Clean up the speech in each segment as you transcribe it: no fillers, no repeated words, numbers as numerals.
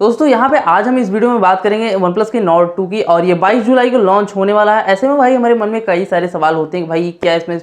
दोस्तों यहाँ पे आज हम इस वीडियो में बात करेंगे OnePlus के Nord 2 की, और ये 22 जुलाई को लॉन्च होने वाला है। ऐसे में भाई हमारे मन में कई सारे सवाल होते हैं कि भाई क्या इसमें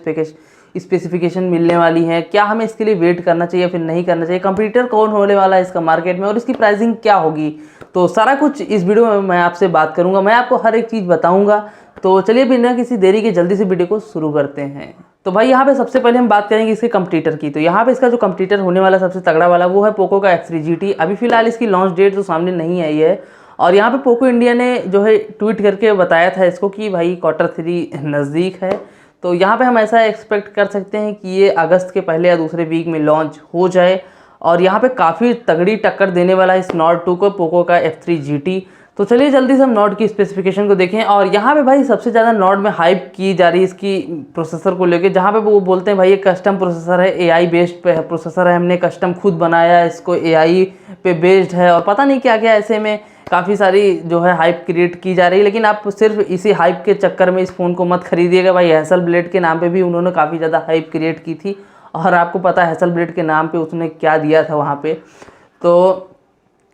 स्पेसिफिकेशन मिलने वाली है, क्या हमें इसके लिए वेट करना चाहिए फिर नहीं करना चाहिए, कंपटीटर कौन होने वाला है इसका मार्केट में, और इसकी प्राइसिंग क्या होगी। तो सारा कुछ इस वीडियो में मैं आपसे बात करूँगा, मैं आपको हर एक चीज़ बताऊँगा। तो चलिए बिना किसी देरी के जल्दी से वीडियो को शुरू करते हैं। तो भाई यहाँ पे सबसे पहले हम बात करेंगे इसके कंपटीटर की। तो यहाँ पे इसका जो कंपटीटर होने वाला सबसे तगड़ा वाला वो है पोको का X3 GT। अभी फिलहाल इसकी लॉन्च डेट तो सामने नहीं आई है, और यहाँ पे पोको इंडिया ने जो है ट्वीट करके बताया था इसको कि भाई Q3 नज़दीक है। तो यहाँ पे हम ऐसा एक्सपेक्ट कर सकते हैं कि ये अगस्त के पहले या दूसरे वीक में लॉन्च हो जाए, और यहाँ पे काफ़ी तगड़ी टक्कर देने वाला है इस Nord 2 को पोको का F3 GT। तो चलिए जल्दी से हम नॉर्ड की स्पेसिफिकेशन को देखें। और यहाँ पे भाई सबसे ज़्यादा नॉर्ड में हाइप की जा रही है इसकी प्रोसेसर को लेके, जहाँ पे वो बोलते हैं भाई ये कस्टम प्रोसेसर है, एआई बेस्ड पे प्रोसेसर है, हमने कस्टम खुद बनाया, इसको एआई पे बेस्ड है, और पता नहीं क्या क्या। ऐसे में काफ़ी सारी जो है हाइप क्रिएट की जा रही है, लेकिन आप सिर्फ इसी हाइप के चक्कर में इस फ़ोन को मत खरीदिएगा भाई। हैसल ब्लेड के नाम पर भी उन्होंने काफ़ी ज़्यादा हाइप क्रिएट की थी, और आपको पता है हैसल ब्लेड के नाम पर उसने क्या दिया था वहाँ पर। तो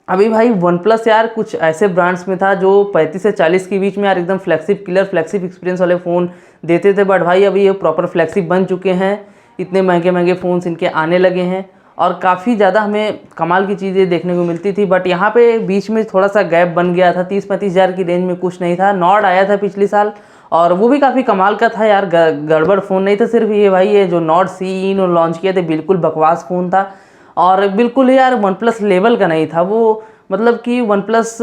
अभी भाई OnePlus यार कुछ ऐसे ब्रांड्स में था जो 35 से 40 के बीच में यार एकदम फ्लैगशिप किलर फ्लैगशिप एक्सपीरियंस वाले फ़ोन देते थे, बट भाई अभी ये प्रॉपर फ्लैगशिप बन चुके हैं। इतने महंगे महंगे फ़ोन्स इनके आने लगे हैं, और काफ़ी ज़्यादा हमें कमाल की चीज़ें देखने को मिलती थी। बट यहाँ पे बीच में थोड़ा सा गैप बन गया था, 30-35 हज़ार की रेंज में कुछ नहीं था। नॉर्ड आया था पिछले साल, और वो भी काफ़ी कमाल का था यार, गड़बड़ फ़ोन नहीं था। सिर्फ ये भाई ये जो Nord CE इन्होंने लॉन्च किया था बिल्कुल बकवास फ़ोन था, और बिल्कुल यार OnePlus लेवल का नहीं था वो। मतलब कि OnePlus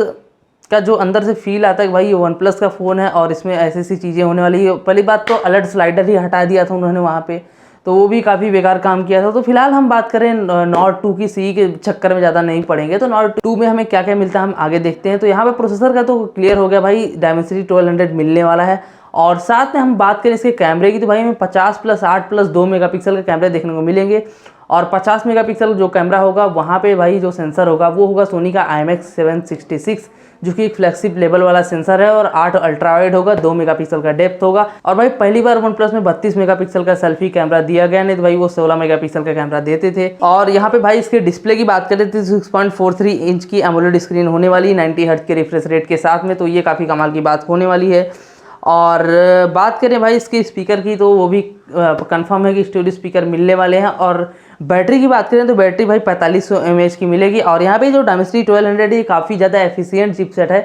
का जो अंदर से फील आता है कि भाई ये OnePlus का फ़ोन है और इसमें ऐसी ऐसी चीज़ें होने वाली है। पहली बात तो अलर्ट स्लाइडर ही हटा दिया था उन्होंने वहाँ पे, तो वो भी काफ़ी बेकार काम किया था। तो फिलहाल हम बात करें Nord 2 की, CE के चक्कर में ज़्यादा नहीं पड़ेंगे। तो Nord 2 में हमें क्या क्या मिलता है हम आगे देखते हैं। तो यहाँ पर प्रोसेसर का तो क्लियर हो गया भाई, Dimensity 1200 मिलने वाला है। और साथ में हम बात करें इसके कैमरे की, तो भाई हमें 50+8+2 मेगापिक्सल के कैमरे देखने को मिलेंगे, और 50 मेगापिक्सल जो कैमरा होगा वहाँ पे भाई जो सेंसर होगा वो होगा सोनी का IMX766, जो कि एक फ्लैगशिप लेवल वाला सेंसर है, और 8 अल्ट्रा वाइड होगा, 2 मेगापिक्सल का डेप्थ होगा। और भाई पहली बार OnePlus में 32 मेगापिक्सल का सेल्फी कैमरा दिया गया, नहीं तो भाई वो 16 मेगापिक्सल का कैमरा देते थे। और यहाँ पे भाई इसके डिस्प्ले की बात करें तो 6.43 इंच की एमोलेड स्क्रीन होने वाली 90 हर्ट्ज के रिफ्रेश रेट के साथ में, तो ये काफ़ी कमाल की बात होने वाली है। और बात करें भाई इसके स्पीकर की, तो वो भी कंफर्म है कि स्टूडियो स्पीकर मिलने वाले हैं। और बैटरी की बात करें तो बैटरी भाई 4500 mAh की मिलेगी, और यहाँ पे जो Dimensity 1200 है काफ़ी ज़्यादा एफिशिएंट चिपसेट है,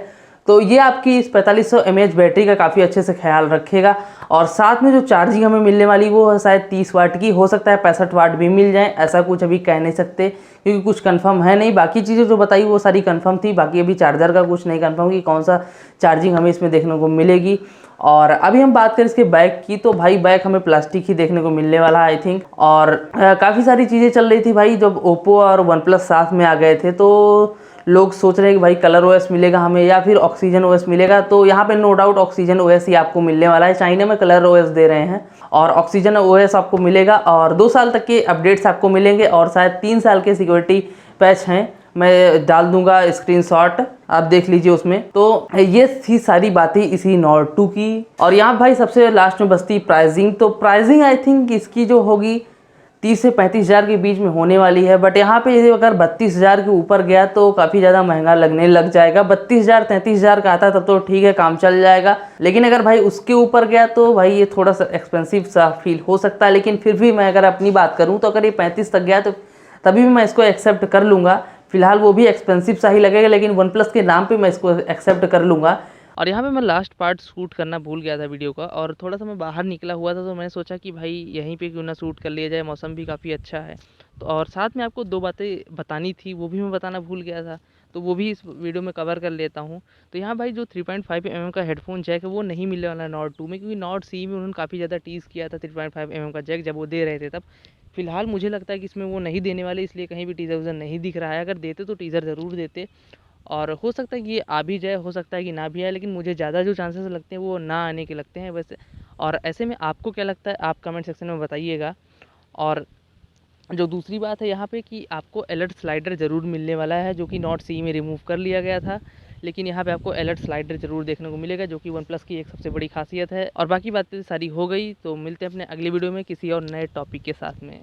तो ये आपकी इस 4500 mAh बैटरी का काफ़ी अच्छे से ख्याल रखेगा। और साथ में जो चार्जिंग हमें मिलने वाली वो है शायद 30 वाट की, हो सकता है 65 वाट भी मिल जाए, ऐसा कुछ अभी कह नहीं सकते क्योंकि कुछ कंफर्म है नहीं। बाकी चीज़ें जो बताई वो सारी कंफर्म थी, बाकी अभी चार्जर का कुछ नहीं कंफर्म कि कौन सा चार्जिंग हमें इसमें देखने को मिलेगी। और अभी हम बात करें इसके बैक की, तो भाई बैक हमें प्लास्टिक ही देखने को मिलने वाला है आई थिंक। और काफ़ी सारी चीज़ें चल रही थी भाई, जब ओप्पो और OnePlus साथ में आ गए थे तो लोग सोच रहे हैं कि भाई कलर OS मिलेगा हमें या फिर ऑक्सीजन OS मिलेगा। तो यहाँ पे नो डाउट ऑक्सीजन OS ही आपको मिलने वाला है। चाइना में कलर OS दे रहे हैं और ऑक्सीजन OS आपको मिलेगा, और 2 साल तक के अपडेट्स आपको मिलेंगे, और शायद 3 साल के सिक्योरिटी पैच हैं, मैं डाल दूंगा स्क्रीनशॉट, आप देख लीजिए उसमें। तो ये थी सारी बातें इसी Nord 2 की। और यहाँ भाई सबसे लास्ट में बचती प्राइसिंग, तो प्राइसिंग आई थिंक इसकी जो होगी 30 से 35 हज़ार के बीच में होने वाली है। बट यहाँ पे यदि अगर 32 हज़ार के ऊपर गया तो काफ़ी ज़्यादा महंगा लगने लग जाएगा। 32 हज़ार 33 हज़ार का आता तब तो ठीक है, काम चल जाएगा, लेकिन अगर भाई उसके ऊपर गया तो भाई ये थोड़ा सा एक्सपेंसिव सा फील हो सकता है। लेकिन फिर भी मैं अगर अपनी बात करूँ तो अगर ये 35 तक गया तो तभी भी मैं इसको एक्सेप्ट कर लूँगा। फिलहाल वो भी एक्सपेंसिव सा ही लगेगा, लेकिन OnePlus के नाम पे मैं इसको एक्सेप्ट कर लूँगा। और यहाँ पे मैं लास्ट पार्ट शूट करना भूल गया था वीडियो का, और थोड़ा सा मैं बाहर निकला हुआ था, तो मैंने सोचा कि भाई यहीं पे क्यों ना शूट कर लिया जाए, मौसम भी काफ़ी अच्छा है। तो और साथ में आपको 2 बातें बतानी थी, वो भी मैं बताना भूल गया था, तो वो भी इस वीडियो में कवर कर लेता हूँ। तो यहाँ भाई जो 3.5 mm का हेडफोन जैक है वो नहीं मिलने वाला है Nord 2 में, क्योंकि Nord CE में उन्होंने काफ़ी ज़्यादा टीज़ किया था 3.5 mm का जैक जब वो दे रहे थे तब। फिलहाल मुझे लगता है कि इसमें वो नहीं देने वाले, इसलिए कहीं भी टीज़र वूज़र नहीं दिख रहा है। अगर देते तो टीज़र ज़रूर देते, और हो सकता है कि ये आ भी जाए, हो सकता है कि ना भी आए, लेकिन मुझे ज़्यादा जो चांसेस लगते हैं वो ना आने के लगते हैं वैसे। और ऐसे में आपको क्या लगता है आप कमेंट सेक्शन में बताइएगा। और जो दूसरी बात है यहाँ पे कि आपको अलर्ट स्लाइडर ज़रूर मिलने वाला है, जो कि Nord CE में रिमूव कर लिया गया था, लेकिन यहाँ पे आपको अलर्ट स्लाइडर ज़रूर देखने को मिलेगा, जो कि OnePlus की एक सबसे बड़ी खासियत है। और बाकी बातें सारी हो गई, तो मिलते हैं अपने अगली वीडियो में किसी और नए टॉपिक के साथ में।